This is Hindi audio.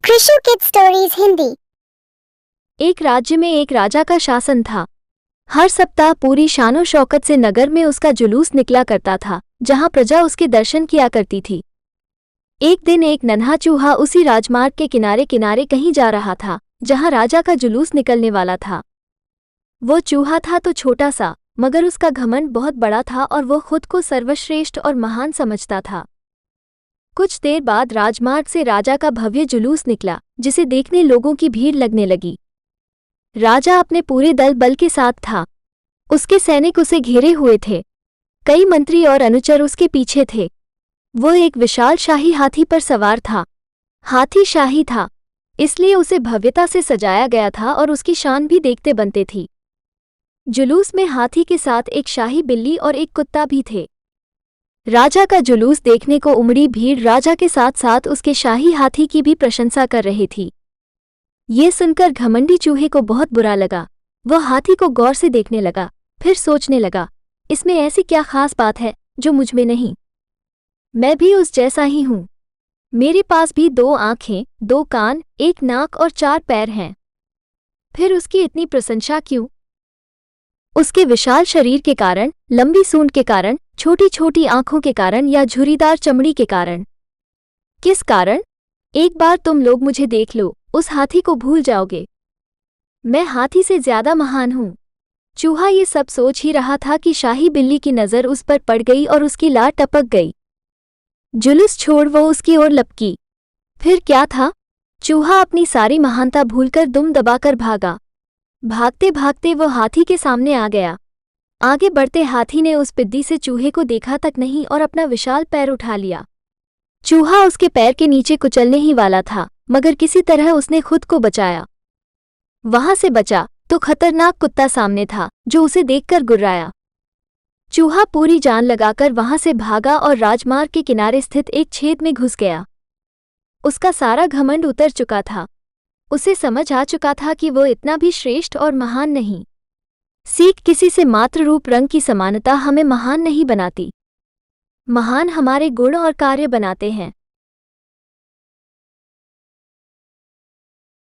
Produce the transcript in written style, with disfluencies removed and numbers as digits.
कृषु किड स्टोरीज हिंदी। एक राज्य में एक राजा का शासन था। हर सप्ताह पूरी शानो शौकत से नगर में उसका जुलूस निकला करता था, जहां प्रजा उसके दर्शन किया करती थी। एक दिन एक नन्हा चूहा उसी राजमार्ग के किनारे किनारे कहीं जा रहा था, जहां राजा का जुलूस निकलने वाला था। वो चूहा था तो छोटा सा, मगर उसका घमंड बहुत बड़ा था और वो खुद को सर्वश्रेष्ठ और महान समझता था। कुछ देर बाद राजमार्ग से राजा का भव्य जुलूस निकला, जिसे देखने लोगों की भीड़ लगने लगी। राजा अपने पूरे दल बल के साथ था। उसके सैनिक उसे घेरे हुए थे। कई मंत्री और अनुचर उसके पीछे थे। वो एक विशाल शाही हाथी पर सवार था। हाथी शाही था, इसलिए उसे भव्यता से सजाया गया था और उसकी शान भी देखते बनते थी। जुलूस में हाथी के साथ एक शाही बिल्ली और एक कुत्ता भी थे। राजा का जुलूस देखने को उमड़ी भीड़ राजा के साथ साथ उसके शाही हाथी की भी प्रशंसा कर रही थी। ये सुनकर घमंडी चूहे को बहुत बुरा लगा। वह हाथी को गौर से देखने लगा, फिर सोचने लगा, इसमें ऐसी क्या खास बात है जो मुझ में नहीं? मैं भी उस जैसा ही हूँ। मेरे पास भी 2 आँखें, 2 कान, 1 नाक और 4 पैर हैं। फिर उसकी इतनी प्रशंसा क्यों? उसके विशाल शरीर के कारण, लंबी सूंड के कारण, छोटी छोटी आंखों के कारण या झुर्रीदार चमड़ी के कारण? किस कारण? एक बार तुम लोग मुझे देख लो, उस हाथी को भूल जाओगे। मैं हाथी से ज्यादा महान हूँ। चूहा ये सब सोच ही रहा था कि शाही बिल्ली की नजर उस पर पड़ गई और उसकी लार टपक गई। जुलूस छोड़ वो उसकी ओर लपकी। फिर क्या था? चूहा अपनी सारी महानता भूलकर दुम दबाकर भागा। भागते भागते वो हाथी के सामने आ गया। आगे बढ़ते हाथी ने उस पिद्दी से चूहे को देखा तक नहीं और अपना विशाल पैर उठा लिया। चूहा उसके पैर के नीचे कुचलने ही वाला था, मगर किसी तरह उसने खुद को बचाया। वहां से बचा तो खतरनाक कुत्ता सामने था, जो उसे देखकर गुर्राया। चूहा पूरी जान लगाकर वहां से भागा और राजमार्ग के किनारे स्थित एक छेद में घुस गया। उसका सारा घमंड उतर चुका था। उसे समझ आ चुका था कि वो इतना भी श्रेष्ठ और महान नहीं। सीख किसी से मात्र रूप रंग की समानता हमें महान नहीं बनाती। महान हमारे गुण और कार्य बनाते हैं।